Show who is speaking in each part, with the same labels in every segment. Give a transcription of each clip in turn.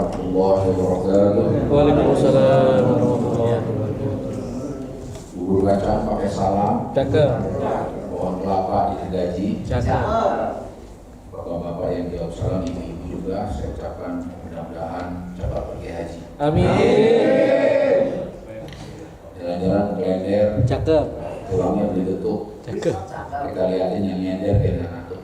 Speaker 1: warahmatullahi wabarakatuh.
Speaker 2: Waalaikumsalam warahmatullahi wabarakatuh.
Speaker 1: Bubur kacang pakai salam.
Speaker 2: Cakep.
Speaker 1: Pohon kelapa digaji.
Speaker 2: Cakep.
Speaker 1: Bapak-bapak yang jawab salam, ibu-ibu juga saya ucapkan mudah-mudahan cepat pergi haji.
Speaker 2: Amin.
Speaker 1: Jalan-jalan kalender,
Speaker 2: Cakep.
Speaker 1: tulangnya beli tutup.
Speaker 2: Cakep.
Speaker 1: Kita liatin yang nyender kayak ngantuk.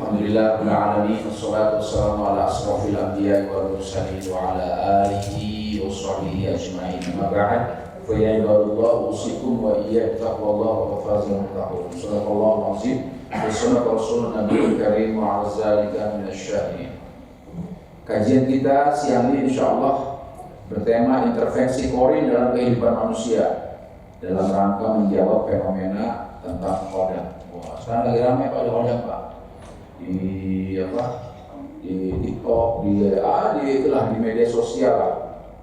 Speaker 1: Alhamdulillah rabbil alamin, wassalatu wassalamu ala asrofil anbiya'i wal mursalin wa ala alihi wa sahbihi ajma'in. Amma ba'd, fa ya ibadallah usikum wa iyyakum taqwallaha wa fazal muttaqun. Shadaqallahu azim wa sadaqa rasulun nabiyil karim wa ala zalika minasyahidin. Kajian kita siang ini insyaallah bertema intervensi korin dalam kehidupan manusia dalam rangka menjawab fenomena tentang kodam. Wah, sekarang lagi ramai Pak di kodam Pak. Di TikTok, itulah di media sosial lah.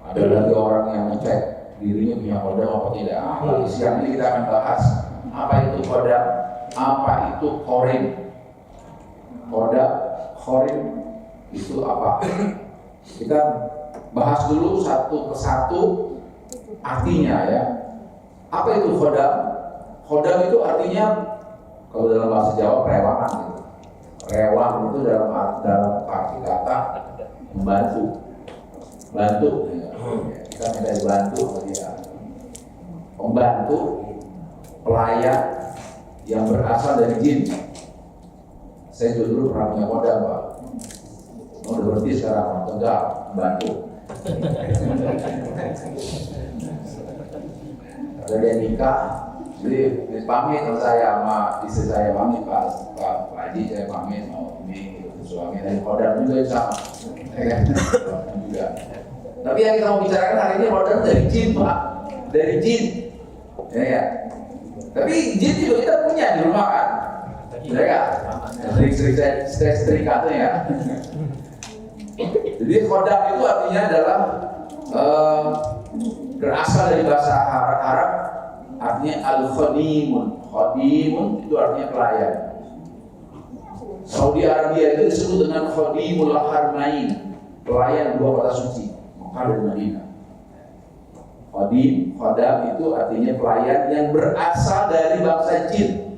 Speaker 1: Ada lagi orang yang ngecek dirinya punya kodam apa tidak. Siang ini kita akan bahas apa itu kodam, apa itu korin. Kodam, korin itu apa? Kita bahas dulu satu persatu artinya ya. Apa itu kodam? Kodam itu artinya kalau dalam bahasa Jawa perewangan gitu. Rewang itu dalam arti kata membantu, ya. Kita minta dibantu, ya. Membantu pelayan yang berasal dari jin. Saya dulu pernah punya kodam Pak. Udah berhenti sekarang, tegak bantu. Ada dia nikah. Jadi pamit sama saya, sama istri saya pamit Pak Haji, saya pamit mau ini suami dari kodam juga sama, juga. Tapi yang kita mau bicarakan hari ini kodam dari jin Pak, dari jin, ya. Tapi jin juga kita punya di rumah kan, ya kan? Istri katanya ya. Jadi kodam itu artinya adalah berasal dari bahasa Arab. Artinya al-khadimun. Khadimun itu artinya pelayan. Saudi Arabia itu disebut dengan khadimul harmain, pelayan dua kota suci, Mekah dan Madinah. Khodam itu artinya pelayan yang berasal dari bangsa jin.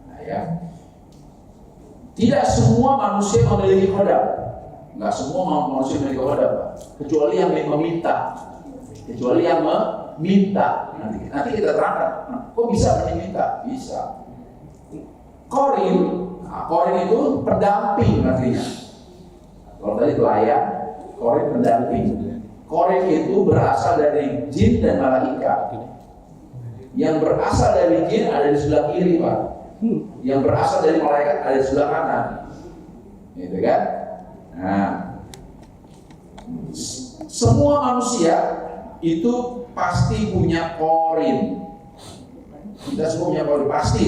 Speaker 1: Nah, ya. Tidak semua manusia memiliki khodam. Enggak semua manusia memiliki khodam, kecuali yang meminta. Kecuali yang minta, nanti kita terangkan. Kok bisa meminta? Bisa. Korin itu pendamping artinya. Kalau tadi pelayan, korin pendamping. Korin itu berasal dari jin dan malaikat. Yang berasal dari jin ada di sebelah kiri Pak. Yang berasal dari malaikat ada di sebelah kanan. Gitu kan? Nah, semua manusia itu pasti punya korin. Kita semua punya korin pasti.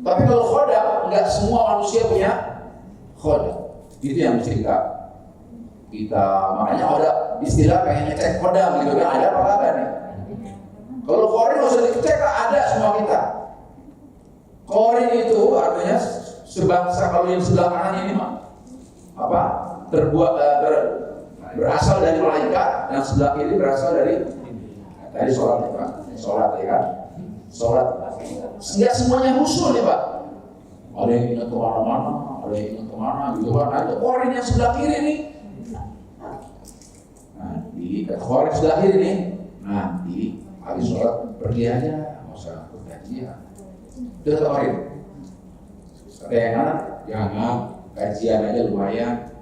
Speaker 1: Tapi kalau khodam, enggak semua manusia punya khodam. Itu yang mesti kita makanya ada istilah pengen ngecek khodam gitu kan, ada apa kabar nih? Kalau korin nggak usah dicek, ada semua kita. Korin itu artinya sebangsa, kalau yang sebelah kanan ini mah apa? Berasal dari malaikat, yang sebelah kiri berasal dari tadi sholat ya Pak, sholat ya kan, sholat. Nggak semuanya khusyuk nih Pak. Ada yang ingat kemana-mana, ada yang ingat kemana gitu kan. Nah, itu korin yang sebelah kiri nih. Nah, di korin sebelah kiri nih. Nanti habis sholat pergi aja, nggak usah bergajian. Itu kata korin. Ada yang anak, jangan gajian aja lumayan.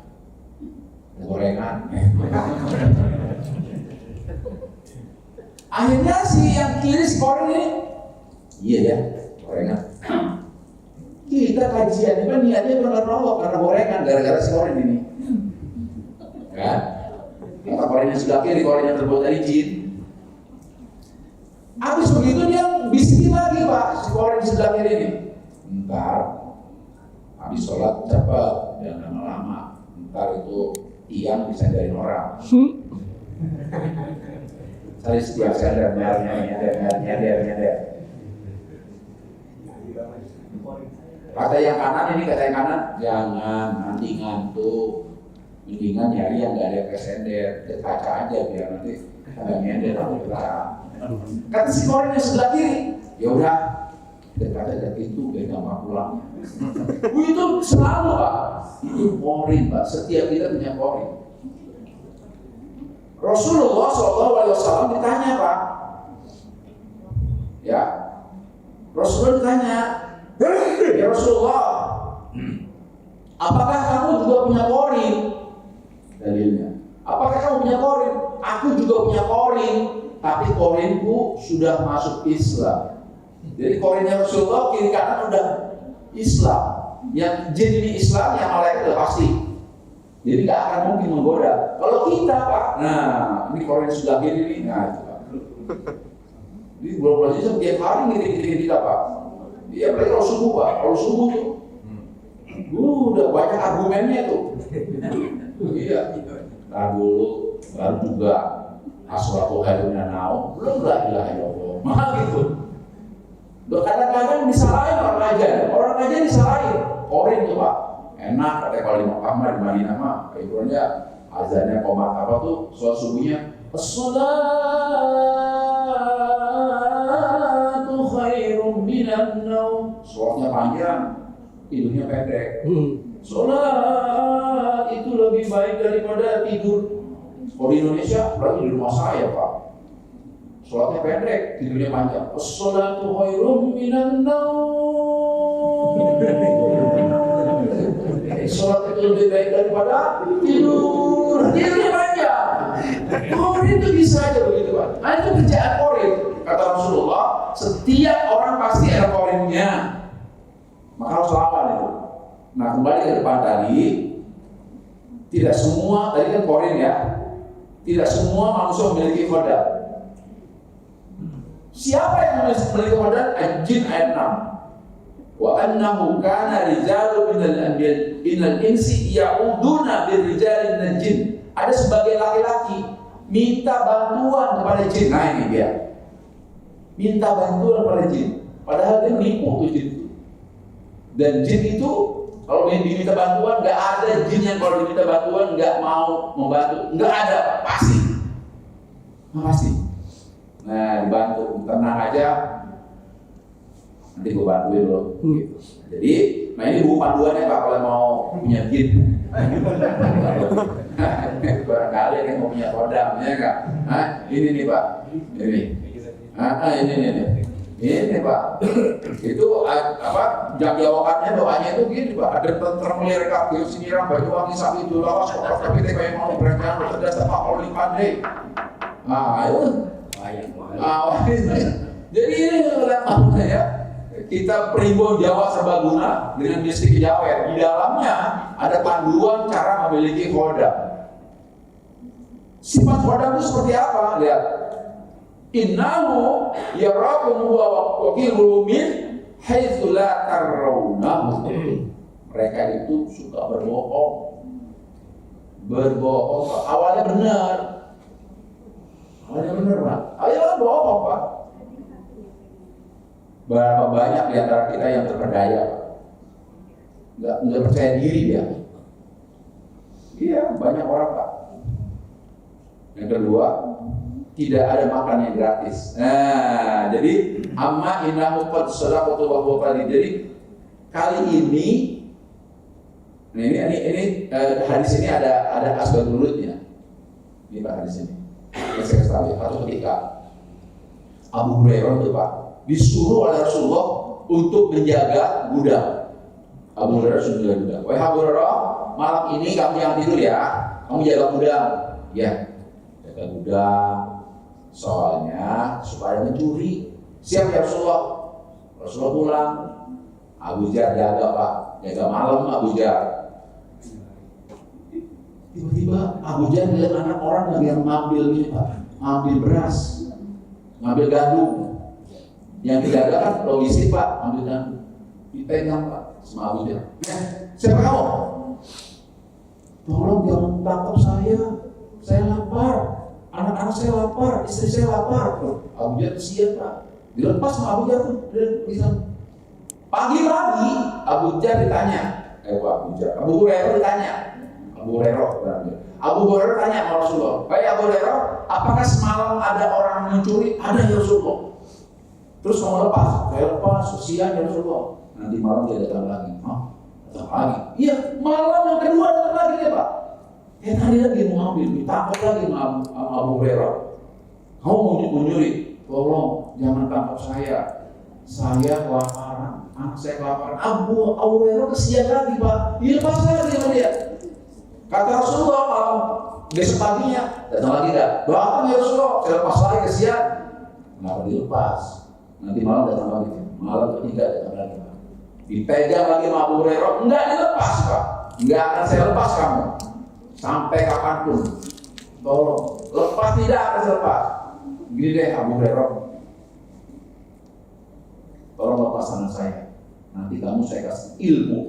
Speaker 1: Gorengan. Akhirnya si yang kiri si korin ini, iya ya, gorengan. Kita kajian itu niatnya bukan karena Allah, karena gorengan, gara-gara si korin ini. Kan? Kata korin yang sebelah kiri, korin yang terbuat dari jin. Habis begitu dia bisikin lagi Pak, si korin di sebelah kiri ini. Ntar, habis sholat cepat, jangan lama-lama. Ntar itu tiang bisa dari orang. Saya setiap sadar nyadar. Kata yang kanan ini, kata yang kanan, jangan nanti ngantuk. Mendingan nyari yang nggak ada kesender, ke kaca aja biar nanti nggak nyender atau bergerak. Kata si korin yang sebelah kiri, ya udah, dekat aja pintu, biar gampang pulang. Itu selalu Pak, itu korin Pak. Setiap kita punya korin. Rasulullah SAW ditanya Pak, ya, Rasulullah ditanya, ya Rasulullah, apakah kamu juga punya korin? Dalilnya, apakah kamu punya korin? Aku juga punya korin, tapi korinku sudah masuk Islam. Jadi korinnya Rasulullah kiri kanan udah Islam. Yang jin ini Islam, yang malaikat udah pasti. Jadi nggak akan mungkin menggoda. Kalau kita Pak, nah ini korin sudah kiri ini, nah itu Pak. Jadi bulan-bulan ini setiap hari ngirim kita Pak. Iya, apalagi kalau subuh Pak, kalau subuh tuh, udah banyak argumennya tuh. Iya. Nah dulu baru juga aswatu hadiruna nau, belum la ilaha illallah. Mahal gitu. Kadang-kadang disalahin orang aja disalahin. Korin tuh Pak. Enak kata kalau di Mekah mah di Madinah mah hiburannya azannya komat apa tuh sholat subuhnya as-salatu khairum minan naum. Sholatnya panjang, tidurnya pendek. Sholat itu lebih baik daripada tidur. Kalau di Indonesia, berarti di rumah saya Pak, sholatnya pendek, tidurnya panjang. As-salatu khairum minan naum. Sholat itu lebih baik daripada tidur. Tidurnya panjang. Korin itu bisa aja begitu Pak. Nah itu kerjaan korin. Kata Rasulullah, setiap orang pasti ada korinnya. Maka harus lawan itu. Nah kembali ke depan tadi, tidak semua, tadi kan korin ya, tidak semua manusia memiliki kodam. Siapa yang memiliki kodam? Jin ayat 6. Wa annahu kana rijalu minal insi ya'uduna birrijali minal jin. Ada sebagai laki-laki minta bantuan kepada jin. Nah ini dia, minta bantuan kepada jin, padahal dia menipu tuh jin. Dan jin itu kalau diminta bantuan, nggak ada jin yang kalau diminta bantuan nggak mau membantu, nggak ada, pasti. Nah dibantu, tenang aja, nanti gue bantuin lo. Gitu. Jadi, nah ini buku panduannya Pak kalau mau punya jin. Barangkali yang mau punya kodam, ya nggak? Ini nih Pak, ini. Ini Pak, itu apa? Jawabannya doanya itu gini Pak. Ada tentrem melirikap bius sinirang baju wangi sapi itu lawas kotor tapi kayak mau berencana bercerdas apa kalau dipandai. Itu. Jadi ini lemah ya. Kita primbon Jawa serbaguna dengan mistik Jawa. Di dalamnya ada panduan cara memiliki kodam. Sifat kodam itu seperti apa? Lihat. Innahu yarakum huwa waqiluhu min haitsu la tarawnahu. Mereka itu suka berbohong. Awalnya benar Pak. Awalnya bohong Pak. Berapa banyak di antara kita yang terperdaya, nggak percaya diri dia. Iya, banyak orang Pak. Yang kedua, tidak ada makan yang gratis. Nah, jadi amma innahu qad sadaqatu wa huwa qadid. Jadi kali ini, ini hadis ini ada asbabun nuzulnya. Ini Pak hadis ini. Yang saya tahu ya, satu ketika Abu Hurairah itu Pak disuruh oleh Rasulullah untuk menjaga gudang. Abu Hurairah sudah menjaga gudang. Wahai Abu Hurairah, malam ini kamu jangan tidur ya, kamu jaga gudang. Ya, jaga gudang. Soalnya supaya mencuri. Siap ya Rasulullah. Rasulullah pulang. Abu Jar jaga Pak, jaga malam Abu Jar. Tiba-tiba Abu Jar lihat anak orang yang ngambil ini Pak, ngambil beras, ngambil gandum. Yang dijaga kan logistik Pak, ambil gandum. Dipegang Pak sama Abu Jar. Siapa kamu? Tolong jangan tangkap saya lapar. Anak-anak saya lapar, istri saya lapar. Abu Jar siap Pak. Dilepas sama Abu Jar tuh, dia bisa. Pagi-pagi Abu Hurairah ditanya. Abu Hurairah tanya sama Rasulullah, "Baik Abu Hurairah, apakah semalam ada orang mencuri?" "Ada ya Rasulullah." "Terus kamu lepas?" "Saya lepas, kesian ya Rasulullah." Nanti malam dia datang lagi. "Hah? Datang lagi?" "Iya, malam yang kedua datang lagi ya Pak." Tadi lagi mau ambil, ditangkap lagi sama Abu Hurairah. "Kamu mau mencuri? Tolong jangan tangkap saya. Saya kelaparan, anak saya kelaparan." Abu Hurairah kesian lagi Pak. Dilepas lagi sama dia. Kata Rasulullah malam besok paginya datang lagi dah. "Datang ya Rasulullah, saya lepas lagi kesian." Kenapa dilepas? Nanti malam datang lagi. Malam ketiga datang lagi. Dipegang lagi sama Abu Hurairah, enggak dilepas Pak. Enggak akan saya lepas kamu sampai kapanpun. Tolong lepas, tidak akan saya lepas. Gini deh Abu Hurairah, tolong lepas tangan saya. Nanti kamu saya kasih ilmu.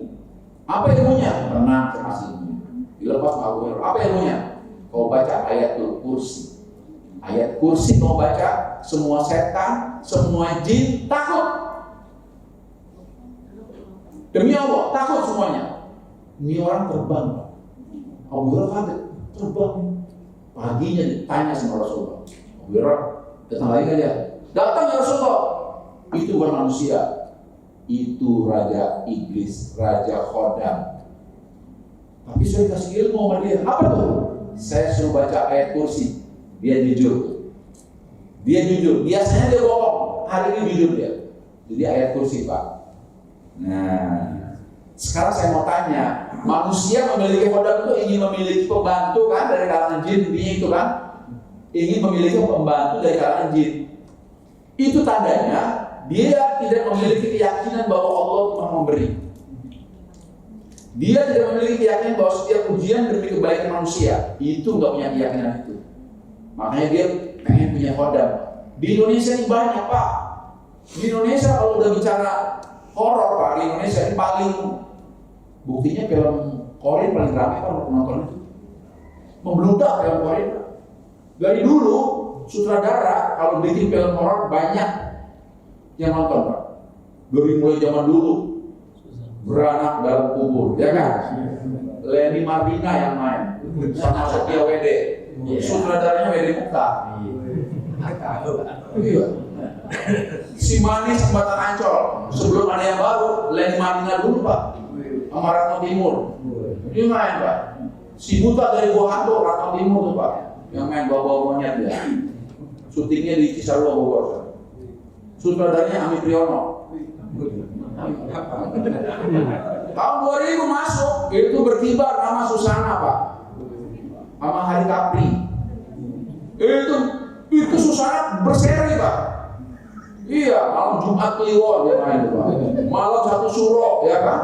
Speaker 1: Apa ilmunya? Tenang, saya kasih ilmu. Dilepas Abu Hurairah. Apa ilmunya? Kau baca ayatul kursi. Ayat kursi kau baca, semua setan, semua jin takut. Demi Allah, takut semuanya. Ini orang terbang. Abu Hurairah kaget, terbang. Paginya ditanya sama Rasulullah. Abu Hurairah datang lagi kan dia? Datang ya Rasulullah. Itu bukan manusia. Itu Raja Iblis, Raja Khodam. Tapi saya kasih ilmu sama dia. Apa tuh? Saya suruh baca ayat kursi. Dia jujur. Biasanya dia bohong. Hari ini jujur dia. Jadi ayat kursi Pak. Nah, sekarang saya mau tanya, manusia memiliki khodam itu ingin memiliki pembantu kan dari kalangan jin, intinya itu kan? Ingin memiliki pembantu dari kalangan jin. Itu tandanya dia tidak memiliki keyakinan bahwa Allah Maha memberi. Dia tidak memiliki keyakinan bahwa setiap ujian demi kebaikan manusia. Itu nggak punya keyakinan itu. Makanya dia pengen punya khodam. Di Indonesia ini banyak Pak. Di Indonesia kalau udah bicara horor Pak, di Indonesia ini paling, buktinya film Korea paling ramai Pak penonton itu. Membludak film Korea. Dari dulu sutradara kalau bikin film horor banyak yang nonton Pak. Dari mulai zaman dulu Beranak Dalam Kubur, ya kan? Leni Mardina yang main sama Sophia Wede. Sutradaranya Wede Mukhtar. Iya. Si Manis Jembatan Ancol. Sebelum ada yang baru, Leni Mardina dulu Pak. Sama Ratno Timur. Ini main Pak. Si Buta dari Gua Hantu, Ratno Timur tuh Pak. Yang main bawa-bawa monyet ya. Syutingnya di Cisarua Bogor. Sutradaranya Ami Priyono. Tahun 2000 masuk, itu berkibar nama Susana Pak. Sama Hari Kapri. Itu Susana berseri Pak. Iya, malam Jumat Kliwon dia main Pak. Malam Satu Suro ya kan.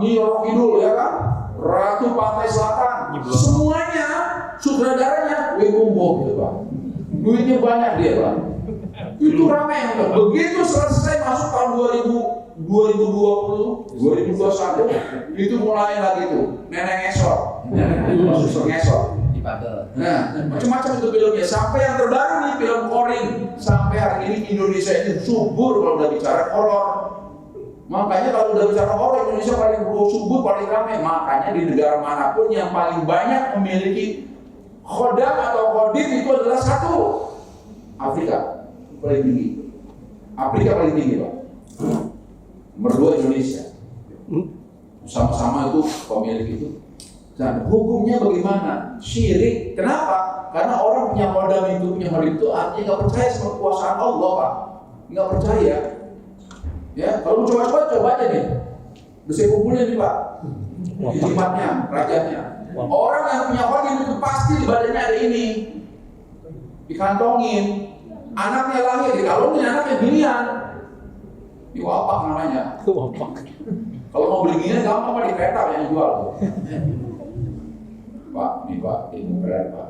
Speaker 1: Nyi Roro Kidul ya kan. Ratu Pantai Selatan. Semuanya sutradaranya Wimumbo gitu Pak. Duitnya banyak dia Pak. Itu ramai Pak. Begitu selesai masuk tahun 2020, 2021 itu mulai lagi tuh nenek ngesot, suster ngesot. Nah, macam-macam itu filmnya. Sampai yang terbaru nih film Korin. Sampai hari ini Indonesia itu subur kalau udah bicara horor. Makanya kalau udah bicara horor, Indonesia paling subur, paling ramai. Makanya di negara manapun yang paling banyak memiliki khodam atau kodim itu adalah satu, Afrika paling tinggi. Afrika paling tinggi Pak. Nomor 2 Indonesia. Sama-sama itu pemilik itu. Dan hukumnya bagaimana? Syirik. Kenapa? Karena orang punya khodam itu artinya nggak percaya sama kekuasaan Allah Pak. Nggak percaya. Ya, kalau coba aja nih. Udah saya kumpulin nih Pak. Jimatnya, rajanya. Orang yang punya khodam itu pasti di badannya ada ini. Dikantongin. Anaknya lahir, dikalungin anaknya ginian. Wapak namanya.
Speaker 2: Wapak.
Speaker 1: Kalau mau beli ginian gampang Pak, di kereta yang jual. Pak, ini Pak, ilmu peret Pak.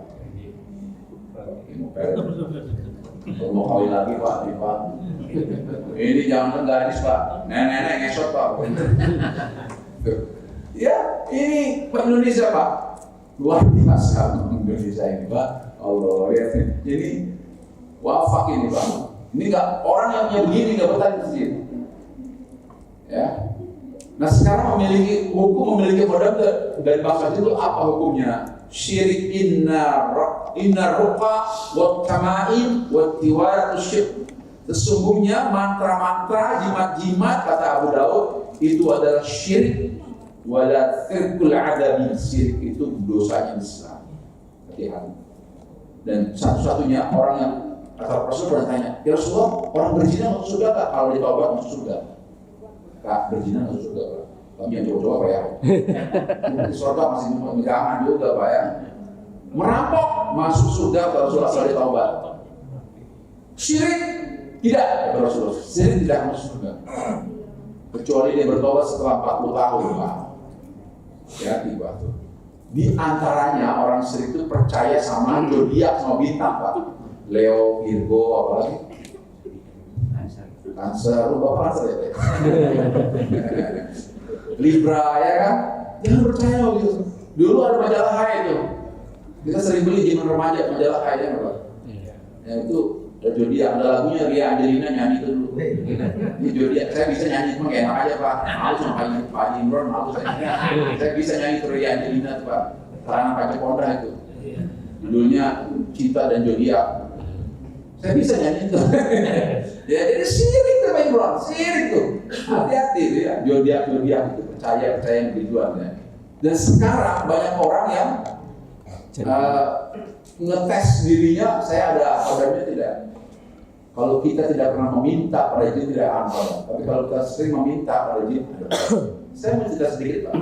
Speaker 1: Ilmu peret. Kalau mau kawin lagi Pak, ini Pak. Ini jangan gadis Pak, nenek-nenek ngesot Pak. Ya, ini Pak Indonesia Pak. Luar biasa Indonesia ini Pak. Allah lihat nih. Jadi wafak ini Pak. Ini nggak, orang yang punya begini nggak betah di sini. Ya. Nah sekarang memiliki kodam dari bangsa itu apa hukumnya? Syirik inna ruqa wa tamaim wa tiwaratu syirk. Sesungguhnya mantra-mantra, jimat-jimat kata Abu Daud itu adalah syirik. Wala tsirkul adabi, syirik itu dosanya besar. Hati-hati. Dan satu-satunya orang yang kata Rasul pernah tanya, ya Rasulullah, orang berzina masuk surga tak? Kalau ditaubat masuk surga. Kak, berzina masuk surga Pak. Kami yang coba-coba Pak ya. Di surga masih memegangan juga Pak ya. Merampok masuk surga kalau Rasulullah kalau ditaubat. Syirik tidak, kata Rasulullah. Syirik tidak masuk surga. Kecuali dia bertobat setelah 40 tahun Pak. Ya, tiba tuh. Di antaranya orang syirik itu percaya sama zodiak sama bintang Pak. Leo, Virgo, apalagi? Cancer, lu bapak Cancer ya? Libra ya kan? Jangan percaya gitu. Dulu ada majalah Hai itu. Kita sering beli zaman remaja majalah Hai ya Pak. Ya itu zodiak, ada lagunya Ria Angelina nyanyi itu dulu. Ini zodiak, saya bisa nyanyi cuma enak aja Pak. Malu sama Pak Imron, malu saya. Saya bisa nyanyi itu Ria Angelina tuh Pak. Karena Pak Ceponda itu. Judulnya Cinta dan Zodiak. Saya bisa nyanyi itu. Ya, jadi syirik tuh Pak Imron, syirik tuh. Hati-hati tuh ya, zodiak itu percaya yang begituan ya. Dan sekarang banyak orang yang ngetes dirinya, saya ada kodamnya tidak. Kalau kita tidak pernah meminta pada jin tidak akan. Tapi kalau kita sering meminta pada jin, saya mau cerita sedikit Pak.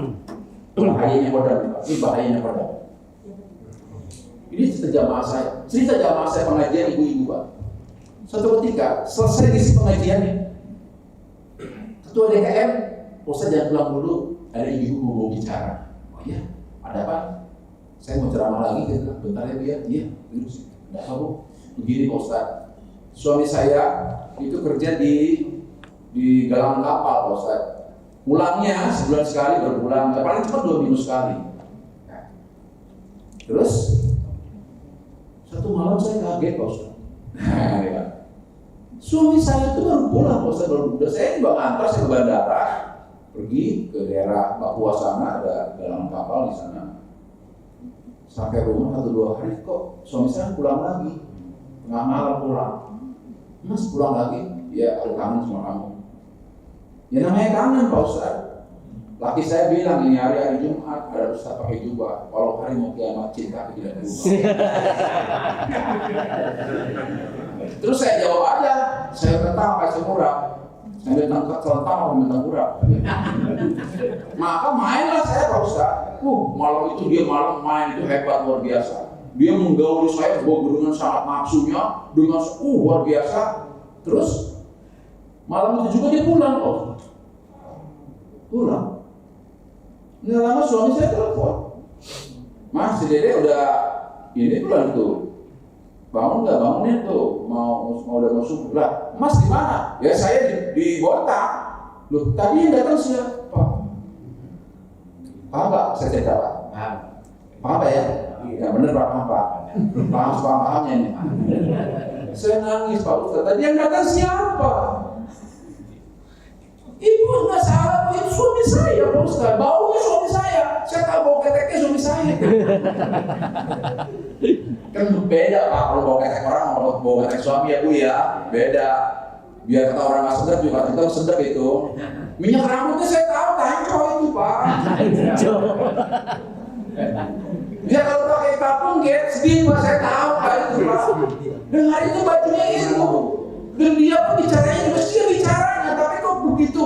Speaker 1: Bahayanya kodam, Pak. Ini bahayanya kodam. Ini cerita jamaah saya pengajian ibu-ibu Pak. Suatu ketika selesai isi pengajiannya, ketua DKM, Ustaz jangan pulang dulu, ada ibu mau bicara. Oh iya, ada apa? Saya mau ceramah lagi gitu. Bentar ya Bu ya. Iya, terus. Enggak apa Bu. Begini Pak Ustaz. Suami saya itu kerja di galangan kapal Pak Ustaz. Pulangnya sebulan sekali berpulang, paling cepat 2 minggu sekali. Terus satu malam saya kaget Pak Ustaz. Nah, ya. Suami saya itu baru pulang Pak Ustaz, saya juga ngantar saya ke bandara, pergi ke daerah Papua sana, ada galangan kapal di sana. Sampai rumah 1-2 hari kok suami saya pulang lagi, tengah malam pulang. Mas pulang lagi? Ya aku kangen sama kamu. Ya namanya kangen Pak Ustaz. Laki saya bilang ini hari Jumat ada Ustaz pakai jubah. Kalau hari mau kiamat cinta tidak berubah. Terus saya jawab aja, saya tentang kasih murah. Saya tentang murah. Maka mainlah saya Pak Ustaz. Malam itu dia malam main itu hebat luar biasa. Dia menggauli saya dengan sangat nafsunya, dengan luar biasa. Terus malam itu juga dia pulang kok. Pulang. Nggak lama suami saya telepon. Mas, si Dede udah ini pulang tuh. Bangun nggak bangunin tuh, mau udah mau subuh lah. Mas di mana? Ya saya di Botak. Loh tadi yang datang siapa? Paham nggak? Saya cerita Pak. Paham Pak ya? Ya bener Pak, paham Pak. Pahamnya ini. Saya nangis Pak Ustaz. Tadi yang datang siapa? Ibu nggak salah, itu suami saya Pak Ustaz. Baunya suami saya. Saya tahu bau keteknya suami saya. Kan beda Pak, kalau bau ketek orang sama bau ketek suami ya Bu ya, beda. Biar kata orang nggak sedap juga kita sedap itu. Minyak rambutnya saya tahu tanco itu Pak. Dia kalau pakai kapung sedih Pak, saya tahu Pak itu Pak. Dan hari itu bajunya itu. Dan dia pun bicaranya juga sih bicaranya, tapi kok begitu.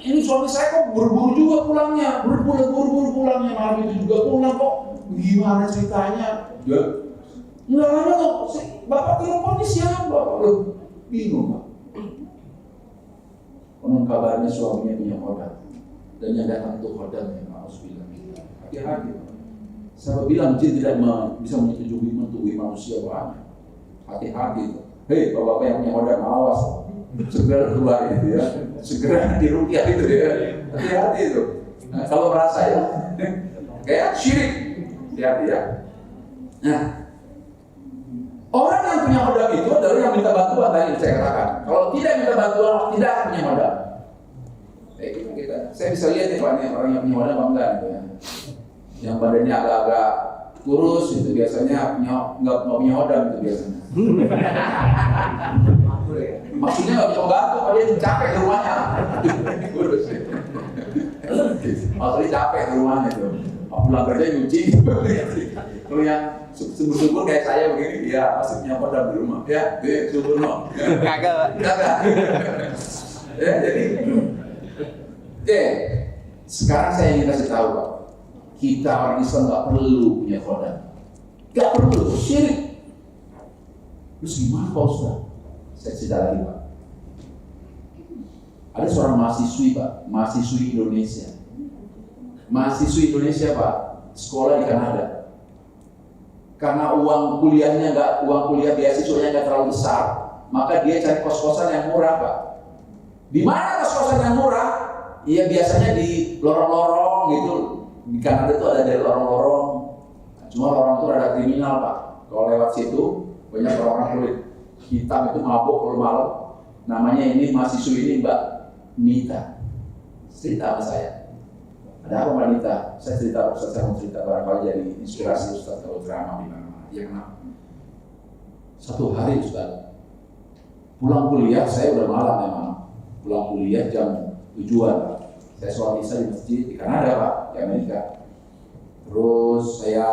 Speaker 1: Ini suami saya kok buru-buru juga pulangnya, buru-buru pulangnya, malam itu juga pulang kok. Gimana ceritanya? Ya, nggak lama kok. Bapak teleponnya siapa? Loh, bingung Pak. Konon kabarnya suaminya punya kodam, dan yang datang itu kodam yang harus bilang hati-hati. Saya bilang jin tidak bisa menyetujui manusia banyak. Hati-hati. Hei, bapak-bapak yang punya kodam, awas. Segera keluar itu ya. Segera diruqyah itu ya. Hati-hati itu. Nah, kalau merasa ya kayak syirik. Hati-hati ya. Nah, orang yang punya kodam itu adalah yang minta bantuan tadi saya katakan. Kalau tidak minta bantuan, tidak punya kodam. saya bisa lihat ya Pak, ini orang yang punya wadah apa enggak gitu ya. Yang badannya agak-agak kurus itu biasanya nggak punya wadah gitu biasanya. Maksudnya nggak bisa bantu, kalau dia capek di rumahnya. Kurus. Maksudnya capek di rumahnya tuh. Pulang kerja nyuci. Kalau yang subur-subur kayak saya begini, ya pasti punya wadah di rumah. Ya, dia subur no. Kagak. Ya, jadi, sekarang saya ingin kasih tahu Pak, kita orang Islam nggak perlu punya wadah, nggak perlu, syirik. Terus gimana Pak Ustaz? Saya cerita lagi Pak. Ada seorang mahasiswi Pak, mahasiswi Indonesia Pak, sekolah di Kanada. Karena uang kuliah beasiswanya nggak terlalu besar, maka dia cari kos-kosan yang murah Pak. Di mana kos-kosan yang murah? Iya biasanya di lorong-lorong gitu. Di Kanada itu ada dari lorong-lorong. Cuma lorong itu rada kriminal Pak. Kalau lewat situ banyak orang kulit hitam itu mabuk kalau malam. Namanya ini mahasiswi ini Mbak Nita. Cerita sama saya. Ada apa Mbak Nita? Saya cerita Ustaz, saya mau cerita barangkali jadi inspirasi Ustaz kalau ceramah di mana-mana. Ya kenapa? Satu hari Ustaz, pulang kuliah saya udah malam memang. Pulang kuliah jam 7-an. Saya sholat isya di masjid di Kanada Pak, di Amerika. Terus saya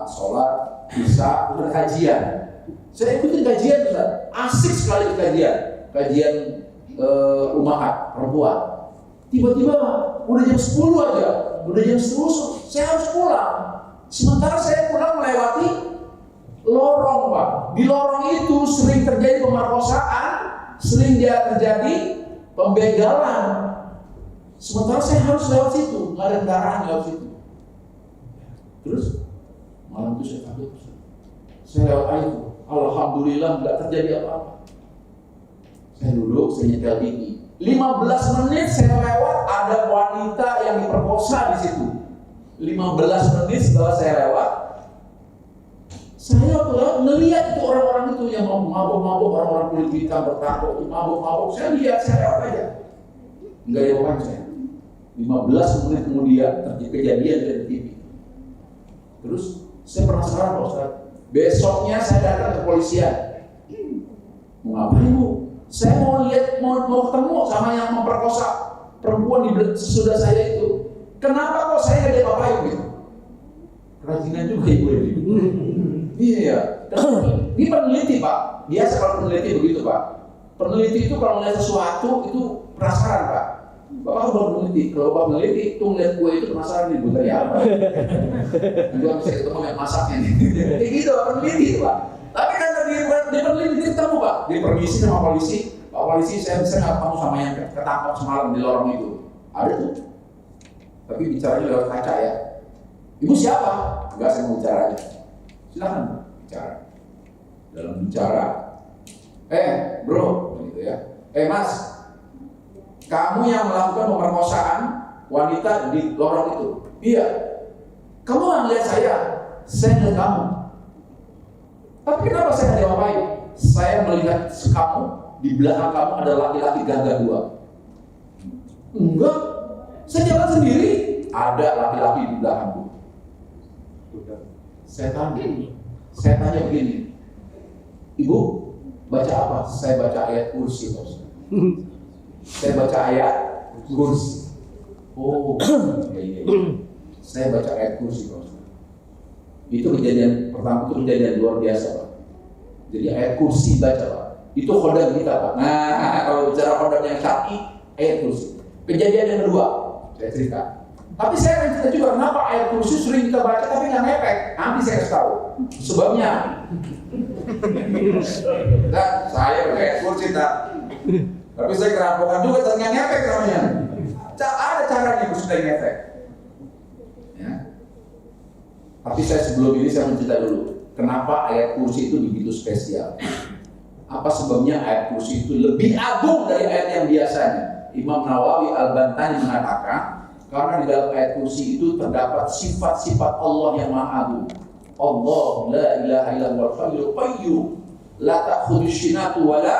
Speaker 1: sholat isya, udah kajian. Saya ikutin kajian Ustaz, asik sekali kajian umahat perempuan. Tiba-tiba udah jam 10 aja, udah jam 10 saya harus pulang. Sementara saya pulang melewati lorong Pak. Di lorong itu sering terjadi pemerkosaan, sering terjadi pembegalan. Sementara saya harus lewat situ, nggak ada kendaraan lewat situ. Terus malam itu saya takut. Saya lewat itu, alhamdulillah nggak terjadi apa-apa. Saya duduk, saya nyetel TV. 15 menit saya lewat, ada wanita yang diperkosa di situ. 15 menit setelah saya lewat, saya ngelihat itu orang-orang itu yang mabuk-mabuk, orang-orang kulit hitam bertato itu mabuk-mabuk. Saya lihat, saya lewat aja. Enggak ada orang saya. 15 menit kemudian terjadi kejadian dari TV. Terus saya penasaran Pak Ustaz. Besoknya saya datang ke kepolisian. Mau ngapain Bu? Saya mau lihat, mau ketemu sama yang memperkosa perempuan di sesudah saya itu. Kenapa kok saya nggak diapa-apain gitu? Kerajinan juga ibu ini. Iya. Ini peneliti Pak. Biasa kalau peneliti begitu Pak. Peneliti itu kalau melihat sesuatu itu penasaran Pak. Bapak udah peneliti. Kalau Bapak peneliti itu melihat kue itu penasaran nih buat dari apa? Juga bisa ketemu yang masaknya nih. Kayak gitu peneliti Pak. Tapi kan di peneliti dia ketemu Pak. Dia permisi sama polisi. Pak polisi saya bisa nggak ketemu sama yang ketangkap semalam di lorong itu. Ada tuh. Tapi bicaranya lewat kaca ya. Ibu siapa? Enggak, saya mau bicara aja. Silakan bicara. Dalam bicara, bro, gitu ya. Mas, kamu yang melakukan pemerkosaan wanita di lorong itu? Iya. Kamu nggak lihat saya lihat kamu. Tapi kenapa saya nggak diapain? Saya melihat kamu di belakang kamu ada laki-laki gagah dua. Enggak, saya jalan sendiri. Ada laki-laki di belakangku. Saya tanya begini, Ibu baca apa? Saya baca ayat kursi. Saya baca ayat kursi. Oh, iya. Saya baca ayat kursi. Itu kejadian pertama, itu kejadian luar biasa Pak. Jadi ayat kursi baca Pak. Itu khodam kita Pak. Nah, kalau bicara khodam yang syar'i, ayat kursi. Kejadian yang kedua, saya cerita. Tapi saya akan cerita juga kenapa ayat kursi sering kita baca tapi nggak ngefek. Nanti saya kasih tahu sebabnya. Nah, saya pakai ayat kursi tak. Tapi saya kerampokan juga tapi nggak ngefek namanya. Ada caranya supaya ngefek. Ya. Tapi saya sebelum ini saya mencerita dulu kenapa ayat kursi itu begitu spesial. Apa sebabnya ayat kursi itu lebih agung dari ayat yang biasanya? Imam Nawawi Al-Bantani mengatakan karena di dalam ayat kursi itu terdapat sifat-sifat Allah yang maha agung. Allah la ilaha illallah al-hayyul qayyum la ta'khudhuhu sinatun wa la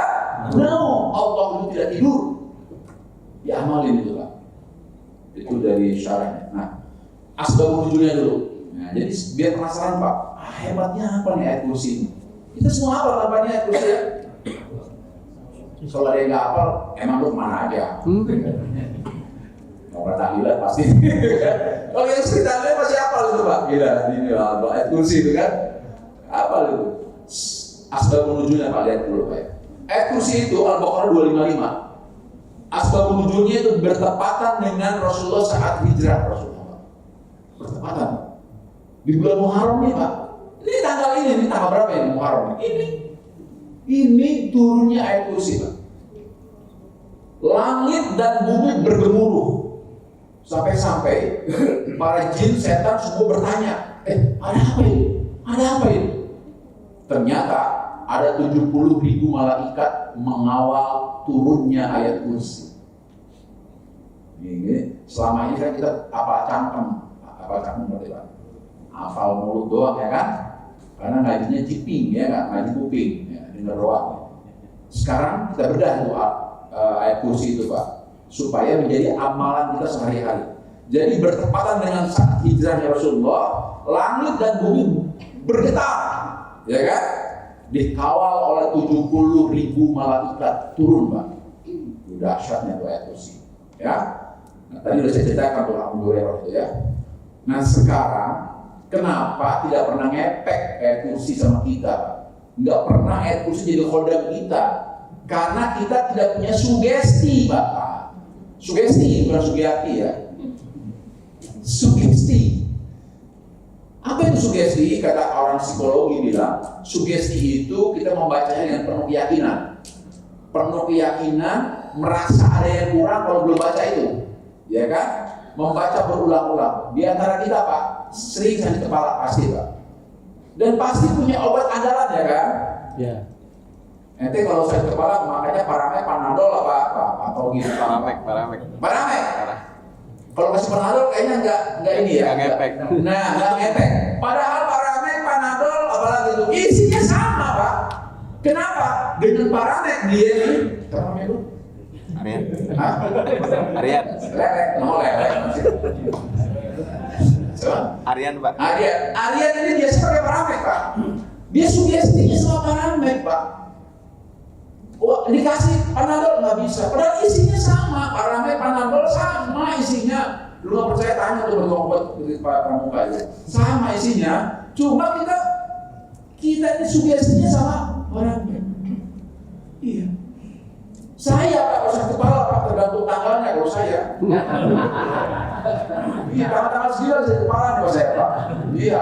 Speaker 1: naum. Allah itu tidak tidur. Diamalin itu Pak. Itu dari syarahnya. Nah, asbabun nuzulnya dulu. Nah, jadi biar penasaran Pak, hebatnya apa nih ayat kursi ini? Kita semua hafal namanya ayat kursi ya. Kalau ada yang nggak hafal, emang lu kemana aja? Mau tahlilan pasti. Kalau yang sering tahlilan pasti hafal itu Pak. Gila, ini ayat kursi itu kan. Hafal itu. Asbabun nuzulnya Pak, lihat dulu Pak. Ayat kursi itu Al-Baqarah 255. Asbabun nuzulnya itu bertepatan dengan Rasulullah saat hijrah Rasulullah. Bertepatan. Di bulan Muharram nih Pak. Ini tanggal ini tanggal berapa ini Muharram? Ini turunnya ayat kursi Pak. Langit dan bumi bergemuruh. Sampai-sampai para jin, setan semua bertanya, ada apa ini? Ada apa ini? Ternyata ada 70.000 malaikat mengawal turunnya ayat kursi. Ini selama ini kan kita apa cangkem berarti Pak. Hafal mulut doang ya kan? Karena ngajinya ciping ya kan, ngaji kuping, ya, dengar doang. Sekarang kita bedah tuh ayat kursi itu Pak, supaya menjadi amalan kita sehari-hari. Jadi bertepatan dengan saat hijrahnya Rasulullah, langit dan bumi bergetar, ya kan? Dikawal oleh 70.000 malaikat turun Pak. Itu dahsyatnya tuh ayat kursi. Ya. Nah, tadi sudah saya ceritakan tuh Alhamdulillah itu ya. Nah sekarang kenapa tidak pernah ngepek ayat kursi sama kita Pak? Nggak pernah ayat kursi jadi khodam kita. Karena kita tidak punya sugesti Pak. Sugesti bukan sugesti ya. Sugesti. Apa itu sugesti? Kata orang psikologi bilang, sugesti itu kita membacanya dengan penuh keyakinan. Penuh keyakinan, merasa ada yang kurang kalau belum baca itu. Ya kan? Membaca berulang-ulang. Di antara kita Pak, sering sakit kepala pasti Pak. Dan pasti punya obat andalan ya kan? Ya. Nanti kalau sakit kepala makanya Paramek, Panadol apa atau gitu. Paramek. Kalau kasih Panadol kayaknya enggak ini ya. Enggak ngepek. Nah, enggak ngepek. Padahal Paramek, Panadol apalagi itu isinya sama, Pak. Kenapa? Dengan Paramek dia ini namanya itu Aryan. Hah? Aryan. Lelek, mau lelek. Aryan, Pak. Aryan ini biasa pakai Paramek, Pak. Dia sugestinya sama Paramek, Pak. Oh, dikasih Panadol nggak bisa, padahal isinya sama, Paramek, Panadol sama isinya. Lu nggak percaya tanya tuh bertobat dari Pak Pramuka itu, sama isinya. Cuma kita ini sugestinya sama Paramek. Iya. Saya Pak, kalau sakit kepala Pak, tergantung tanggalnya kalau saya. Iya, tanggal 9 sakit kepala kalau saya Pak. Iya.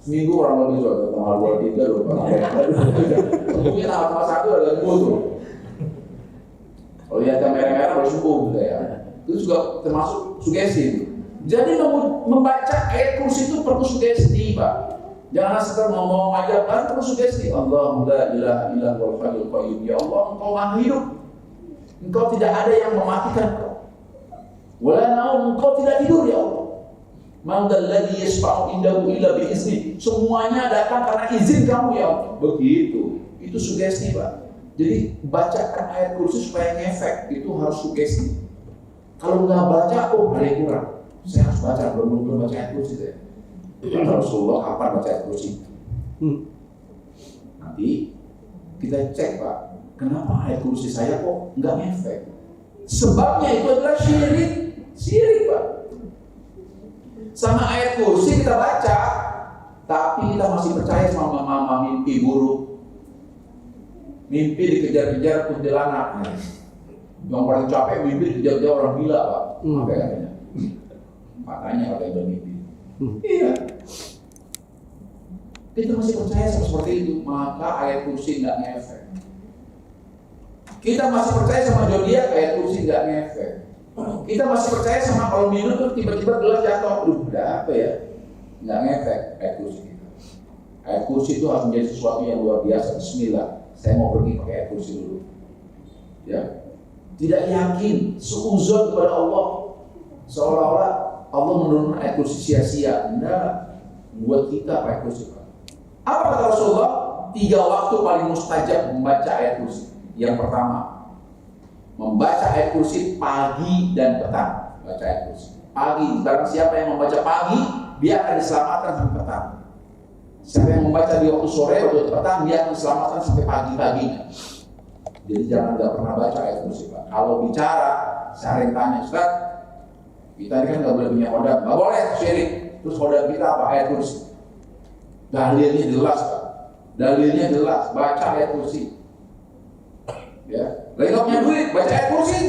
Speaker 1: Seminggu orang lebih soal tanggal 23 loh Pak. Mungkin tanggal 1 ada sembuh tuh. Kalau lihat yang merah-merah baru sembuh gitu ya. Itu juga termasuk sugesti. Jadi membaca ayat kursi itu perlu sugesti Pak. Jangan sekedar ngomong aja kan, perlu sugesti. Allahu la ilaha illa huwal hayyul qayyum. Ya Allah, Engkau Maha hidup. Engkau tidak ada yang mematikan Engkau. Wala naum, Engkau tidak tidur ya Allah. Man dzalladzi yashfa'u indahu illa bi'izni. Semuanya datang karena izin kamu ya Allah. Begitu. Itu sugesti Pak. Jadi bacakan ayat kursi supaya ngefek. Itu harus sugesti. Kalau nggak baca, ada yang kurang. Saya harus baca, belum baca ayat kursi saya. Kata Rasulullah kapan baca ayat kursi? Nanti kita cek Pak, kenapa ayat kursi saya kok nggak ngefek? Sebabnya itu adalah syirik Pak. Sama ayat kursi kita baca, tapi kita masih percaya sama mama mimpi buruk, mimpi dikejar-kejar kuntilanak. Yang paling capek mimpi dikejar-kejar orang gila Pak. Apa katanya? Makanya kalau yang bermimpi. Iya. Kita masih percaya sama seperti itu, maka ayat kursi nggak ngefek. Kita masih percaya sama zodiak, ayat kursi nggak ngefek. Kita masih percaya sama kalau minum tuh tiba-tiba gelas jatuh, udah apa ya? Nggak ngefek ayat kursi kita. Ayat kursi itu harus menjadi sesuatu yang luar biasa. Bismillah, saya mau pergi pakai ayat kursi dulu. Ya, tidak yakin, seuzon kepada Allah, seolah-olah Allah menurunkan ayat kursi sia-sia. Enggak, buat kita ayat kursi. Apa kata Rasulullah? 3 waktu paling mustajab membaca ayat kursi. Yang pertama, membaca ayat kursi pagi dan petang. baca ayat kursi. Pagi, barang siapa yang membaca pagi, dia akan diselamatkan sampai petang. Siapa yang membaca di waktu sore, waktu petang, dia akan diselamatkan sampai pagi-paginya. Jadi jangan nggak pernah baca ayat kursi, Pak. Kalau bicara, sering tanya, Ustaz, kita ini kan nggak boleh punya kodam, nggak boleh syirik. Terus kodam kita apa? Ayat kursi. Dalilnya jelas, Pak. Dalilnya jelas, baca ayat kursi. Ya, lagi nggak punya duit, baca ayat kursi.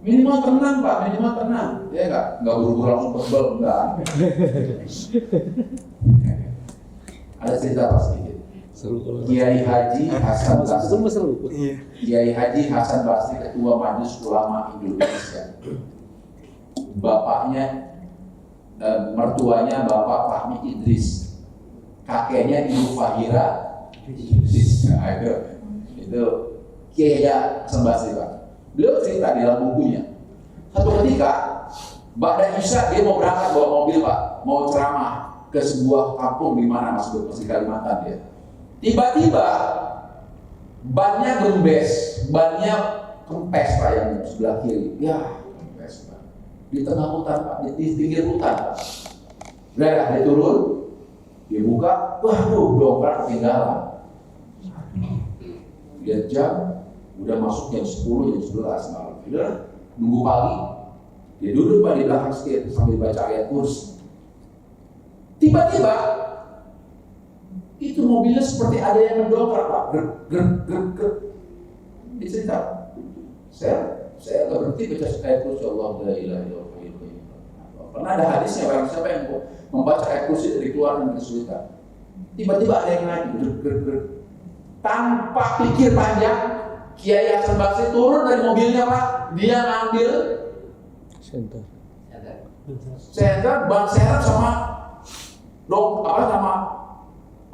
Speaker 1: Minimal tenang, Pak, minimal tenang. Ya nggak buru-buru langsung tebel, enggak. Ada cerita pas sedikit. Kiai Haji Hasan Basri. Kiai Haji Hasan Basri, Ketua Majelis Ulama Indonesia. Bapaknya, mertuanya Bapak Fahmi Idris. Kakeknya Ibu Fahira Idris. Nah, itu Kiai Hasan Basri, Pak. Beliau cerita di dalam bukunya. Satu ketika, Ba'da Isya dia mau berangkat bawa mobil, Pak, mau ceramah ke sebuah kampung di mana masih Kalimantan dia. Tiba-tiba bannya gembes, bannya kempes, Pak, yang sebelah kiri. Ya, kempes, Pak. Di tengah hutan, Pak, di pinggir hutan, Pak. Udah, dia turun, dia buka, waduh, dompet ketinggalan. Lihat jam, udah masuk jam 10, jam 11 malam. Udah, nunggu pagi. Dia duduk, Pak, di belakang setir sambil baca ayat kursi. Tiba-tiba itu mobilnya seperti ada yang mendongkrak, Pak. Ger. Dia cerita, saya nggak berhenti baca ayat kursi. Allah la ilaha illallah. Pernah ada hadisnya, barang siapa yang membaca ayat kursi dari keluar dan kesulitan. Tiba-tiba ada yang naik, ger. Tanpa pikir panjang, Kiai Hasan Basri turun dari mobilnya, Pak. Dia ngambil senter, ban serep sama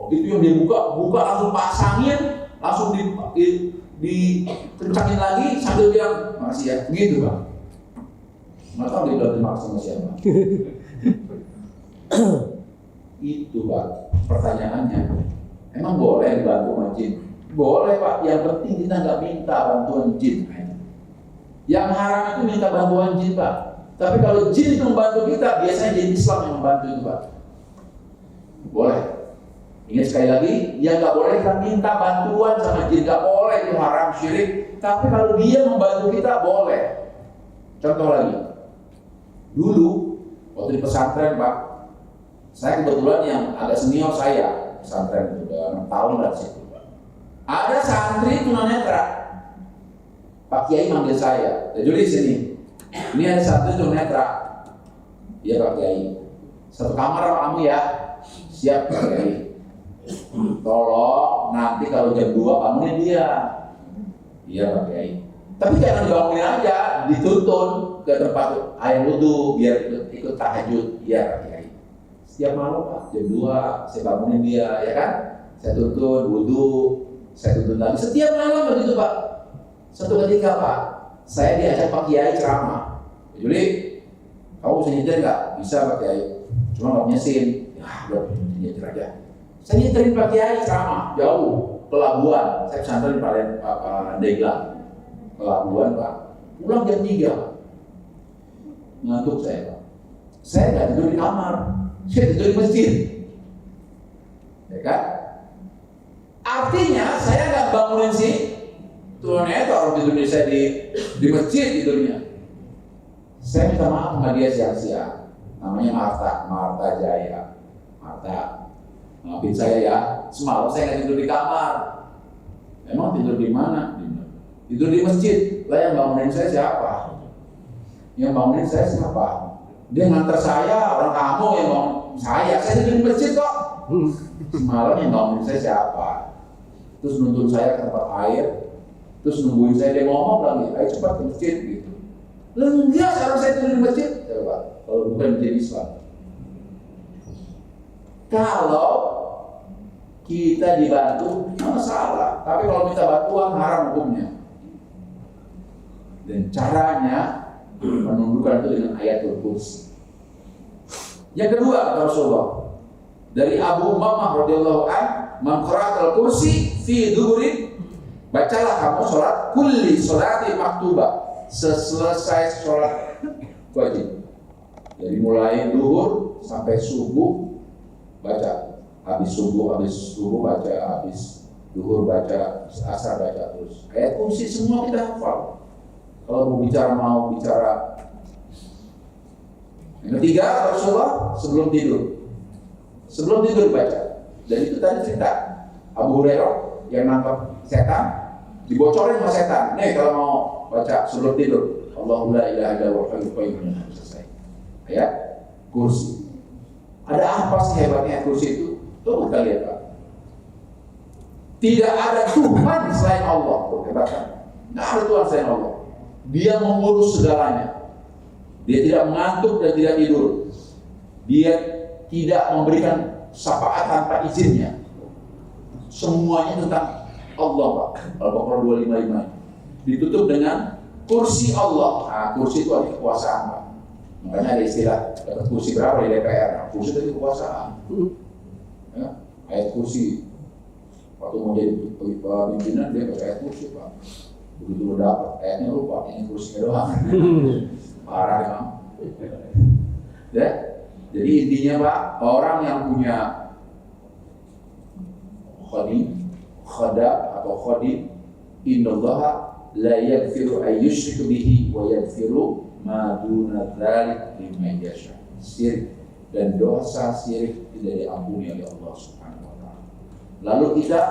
Speaker 1: itu yang dia buka langsung pasangin, langsung dikencangin lagi sambil bilang makasih ya, gitu, Pak. Nggak tahu dia bilang terima kasih sama siapa. Itu, Pak, pertanyaannya. Emang boleh dibantu sama jin? Boleh, Pak. Yang penting kita nggak minta bantuan jin. Yang haram itu minta bantuan jin, Pak. Tapi kalau jin itu membantu kita, biasanya jin Islam yang membantu itu, Pak. Boleh. Ingat sekali lagi, yang nggak boleh kita minta bantuan sama jin, nggak boleh, itu haram, syirik. Tapi kalau dia membantu kita, boleh. Contoh lagi, dulu waktu di pesantren, Pak, saya kebetulan yang agak senior saya pesantren itu udah 6 tahun lah situ. Ada santri tunanetra, Pak Kiai manggil saya, jadi sini. Ini ada santri tunanetra, iya Pak Kiai. Satu kamar sama kamu ya, siap Pak Kiai. Tolong nanti kalau jam 2 bangunin dia. Iya Pak Kiai. Tapi jangan dibangunin aja, dituntun ke tempat air wudhu biar ikut tahajud. Iya Pak Kiai. Setiap malam, Pak, jam 2 saya bangunin dia, ya kan? Saya tuntun wudhu, saya tuntun lagi. Setiap malam begitu, Pak. Satu ketika, Pak, saya diajak Pak Kiai ceramah. Jadi, kamu bisa nyetir nggak? Bisa, Pak Kiai. Cuma nggak punya SIM. Ya, udah nyetir aja. Saya nyetirin Pak Kiai ceramah jauh, Pelabuhan. Saya pesantren di Pandeglang, Pelabuhan, Pak. Pulang jam 3, Pak. Ngantuk saya, Pak. Saya nggak tidur di kamar, saya tidur di masjid. Ya kan? Artinya saya nggak bangunin si tunanetra orang tidur di saya di masjid tidurnya. Saya minta maaf sama dia siang-siang. Namanya Marta Jaya. Marta, maafin saya ya. Semalam saya nggak tidur di kamar. Emang tidur di mana? Tidur di masjid. Lah yang bangunin saya siapa? Yang bangunin saya siapa? Dia nganter saya, orang kamu yang bangun saya tidur di masjid kok. Semalam yang bangunin saya siapa? Terus nuntun saya ke tempat air, terus nungguin saya, dia ngomong lagi, ayo cepat ke masjid gitu. Enggak, sekarang saya tidur di masjid. Coba, kalau bukan masjid Islam. Kalau kita dibantu, nggak masalah. Tapi kalau minta bantuan, haram hukumnya. Dan caranya menundukkan itu dengan ayatul kursi. Yang kedua, kata Rasulullah, dari Abu Umamah radhiyallahu anhu, man qara'atal kursi fi dhuhrin, bacalah kamu sholat kulli sholati maktubah, seselesai sholat wajib. Jadi mulai duhur sampai subuh baca, habis subuh baca, habis duhur baca, asar baca terus. Ayat kursi semua kita hafal. Kalau mau bicara yang ketiga, Rasulullah sebelum tidur baca. Dan itu tadi cerita Abu Hurairah yang nangkap setan, dibocorin sama setan. Nih kalau mau baca sebelum tidur, Allahu la ilaha illa huwal hayyul qayyum, selesai. Ayat kursi. Ada apa sih hebatnya kursi itu? Tuh kita lihat Pak. Tidak ada Tuhan selain Allah. Hebatkan. Tidak ada Tuhan selain Allah. Dia mengurus segalanya. Dia tidak mengantuk dan tidak tidur. Dia tidak memberikan syafaat tanpa izinnya. Semuanya tentang Allah Pak. Al-Baqarah 255. Ditutup dengan kursi Allah. Nah, kursi itu ada kekuasaan Pak. Makanya ada istilah dapat kursi berapa di DPR. Nah, kursi itu kekuasaan. Ya, ayat kursi. Waktu mau jadi pimpinan dia pakai ayat kursi Pak. Begitu lo dapat ayatnya lupa, ini kursinya doang. Parah memang. Ya, jadi intinya Pak, orang yang punya khadim, innallaha la yaghfiru an yushrika bihi wa yaghfiru ma duna dzalik liman yasha. Syirik dan dosa syirik tidak diampuni oleh Allah Subhanahu wa taala. Lalu kita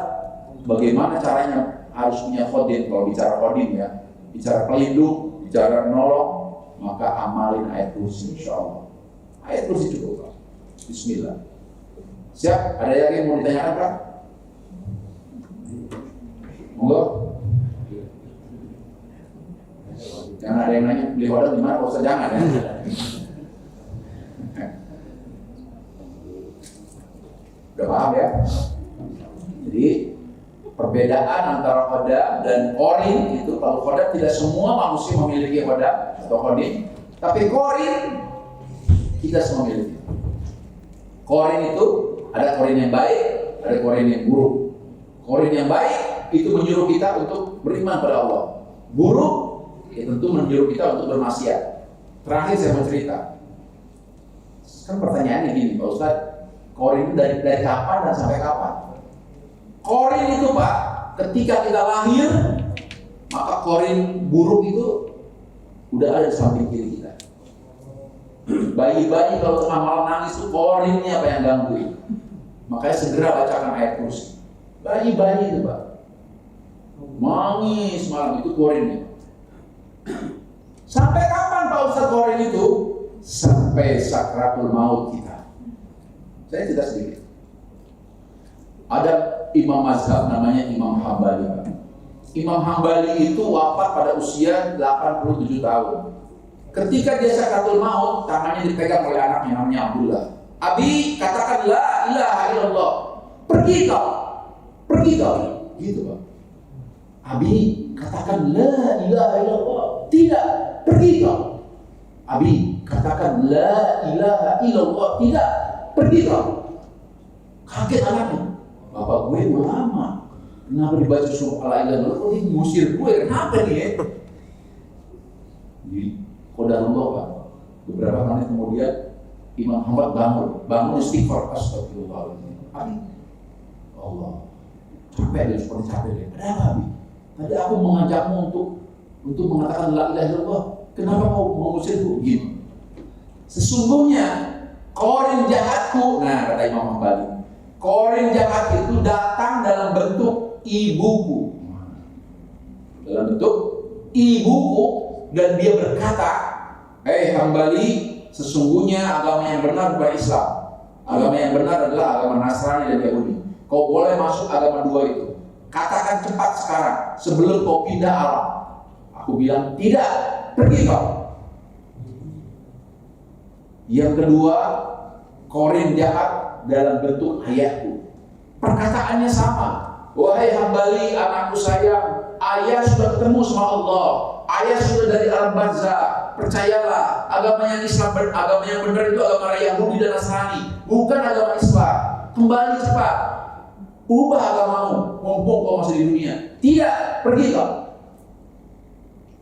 Speaker 1: bagaimana caranya harus punya khadim? Kalau bicara khadim ya, bicara pelindung, bicara nolong, maka amalin ayat kursi insyaallah. Ayat kursi cukup Pak. Bismillah. Siap? Ada yang mau ditanyakan Pak? Monggo. Jangan ada yang nanya beli hodol di mana, usah jangan ya. Udah paham ya? Jadi perbedaan antara khodam dan qorin itu, kalau khodam tidak semua manusia memiliki khodam atau qorin, tapi qorin kita semua miliki. Qorin itu ada qorin yang baik, ada qorin yang buruk. Qorin yang baik itu menyuruh kita untuk beriman pada Allah. Buruk ya tentu menyuruh kita untuk bermaksiat. Terakhir saya mau cerita. Kan pertanyaannya gini Pak Ustaz, qorin dari kapan dan sampai kapan? Qorin itu Pak, ketika kita lahir, maka qorin buruk itu udah ada di samping kiri kita. Bayi-bayi kalau tengah malam nangis itu qorinnya apa yang gangguin. Makanya segera bacakan ayat kursi. Bayi-bayi itu Pak, nangis malam itu qorinnya. Sampai kapan Pak Ustaz qorin itu? Sampai sakratul maut kita. Saya cerita sedikit. Ada imam mazhab namanya Imam Hambali. Imam Hambali itu wafat pada usia 87 tahun. Ketika dia sakratul maut, tangannya dipegang oleh anaknya namanya Abdullah. Abi, katakan la ilaha illallah. Pergi kau. Gitu Pak. Abi, katakan la ilaha illallah. Tidak, pergi kau. Abi, katakan la ilaha illallah. Tidak, pergi kau. Kaget anaknya. Bapak gue ulama, kenapa dibaca surah la ilaha illallah? Kok dia ngusir gue? Kenapa nih ya? Jadi qadarullah Pak. Beberapa menit kemudian Imam Hambal bangun istighfar, astagfirullahaladzim. Abi, Allah, capek dia, seperti capek dia. Ada apa Abi? Tadi aku mengajakmu untuk mengatakan la ilaha illallah. Kenapa kau mengusirku? Begini. Sesungguhnya qorin jahatku, nah kata Imam Hambali, qorin jahat itu datang dalam bentuk ibuku. Dalam bentuk ibuku, dan dia berkata, Hambali, sesungguhnya agama yang benar bukan Islam. Agama yang benar adalah agama Nasrani dan Yahudi. Kau boleh masuk agama dua itu. Katakan cepat sekarang, sebelum kau pindah alam. Aku bilang, tidak, pergi kau. Yang kedua, qorin jahat dalam bentuk ayahku. Perkataannya sama. Wahai Hambali, anakku sayang, ayah sudah ketemu sama Allah. Ayah sudah dari alam barzah. Percayalah, agama yang Islam, agama yang benar itu agama Yahudi dan Nasrani, bukan agama Islam. Kembali cepat, ubah agamamu, mumpung kau masih di dunia. Tidak, pergi kau.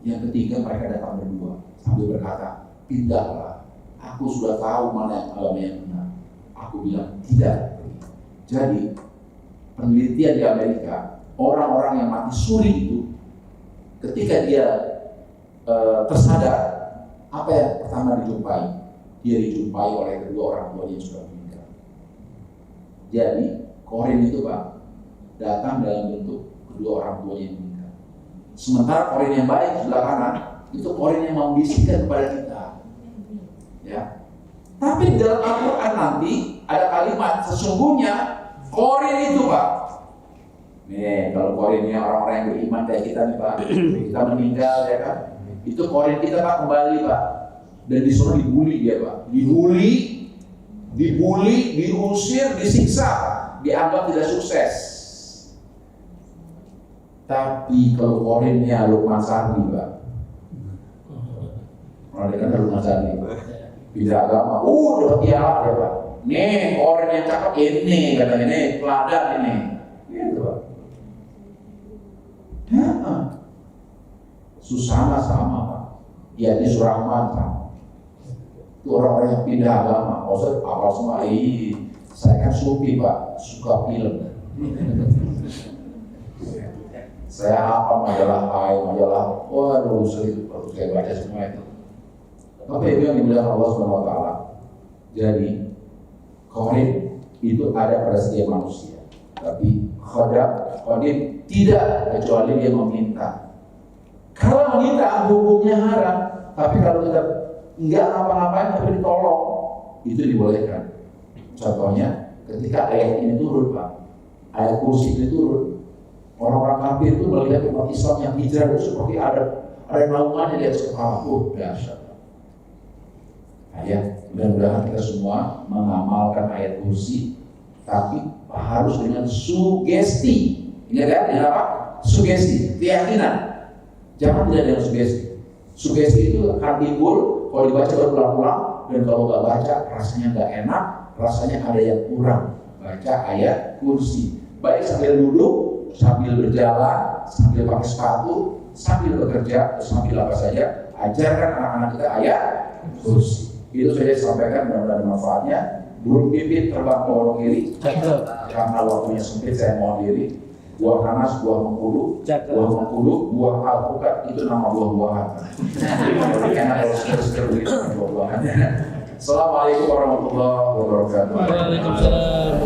Speaker 1: Yang ketiga, mereka datang berdua sambil berkata, pindahlah. Aku sudah tahu mana yang agama yang benar. Aku bilang tidak. Jadi penelitian di Amerika, orang-orang yang mati suri itu, ketika dia tersadar, apa yang pertama dijumpai? Dia dijumpai oleh kedua orang tuanya yang sudah meninggal. Jadi korin itu Pak datang dalam bentuk kedua orang tuanya yang meninggal. Sementara korin yang baik sebelah kanan itu korin yang membisikkan kepada kita. Ya. Tapi di dalam Al-Quran nanti ada kalimat sesungguhnya korin itu Pak. Nih kalau korinnya orang-orang yang beriman kayak kita nih Pak, kita meninggal ya kan, itu korin kita Pak kembali Pak. Dan disuruh dibully dia Pak, dibully, diusir, disiksa, dianggap tidak sukses. Tapi kalau korinnya Lukman Sardi Pak, pernah dengar Lukman Sardi? Beda agama, dapat piala ya Pak. Nih korin yang cakep ini katanya, nih teladan ini, gitu Pak. Ya, Susana sama Pak, Yani Surahman sama. Orang-orang yang pindah agama, Ustaz apa semua saya kan sufi Pak, suka film. Saya hafal majalah majalah, waduh sering saya baca semua itu. Apa itu yang dibilang Allah SWT? Jadi korin itu ada pada setiap manusia, tapi khodim tidak kecuali dia meminta. Kalau meminta hukumnya haram, tapi kalau kita enggak ngapa-ngapain tapi ditolong, itu dibolehkan. Contohnya ketika ayat ini turun Pak, ayat kursi ini turun, orang-orang kafir itu melihat umat Islam yang hijrah itu seperti ada naungannya di atas kepala. Dahsyat. Ya, mudah-mudahan kita semua mengamalkan ayat kursi, tapi harus dengan sugesti. Ingat kan? Dengan apa? Sugesti, keyakinan. Jangan tidak dengan sugesti. Sugesti itu akan timbul kalau dibaca berulang-ulang, dan kalau nggak baca rasanya nggak enak, rasanya ada yang kurang. Baca ayat kursi, baik sambil duduk, sambil berjalan, sambil pakai sepatu, sambil bekerja, sambil apa saja, ajarkan anak-anak kita ayat kursi. Itu saja sampaikan, mudah-mudahan manfaatnya. Burung pipit terbang ke Wonogiri, karena waktunya sempit saya mohon diri. Buah nanas, buah mengkudu, buah alpukat, itu nama buah-buahan. Karena kalau seger-seger begitu buah-buahan. Assalamualaikum warahmatullahi wabarakatuh.
Speaker 2: Waalaikumsalam.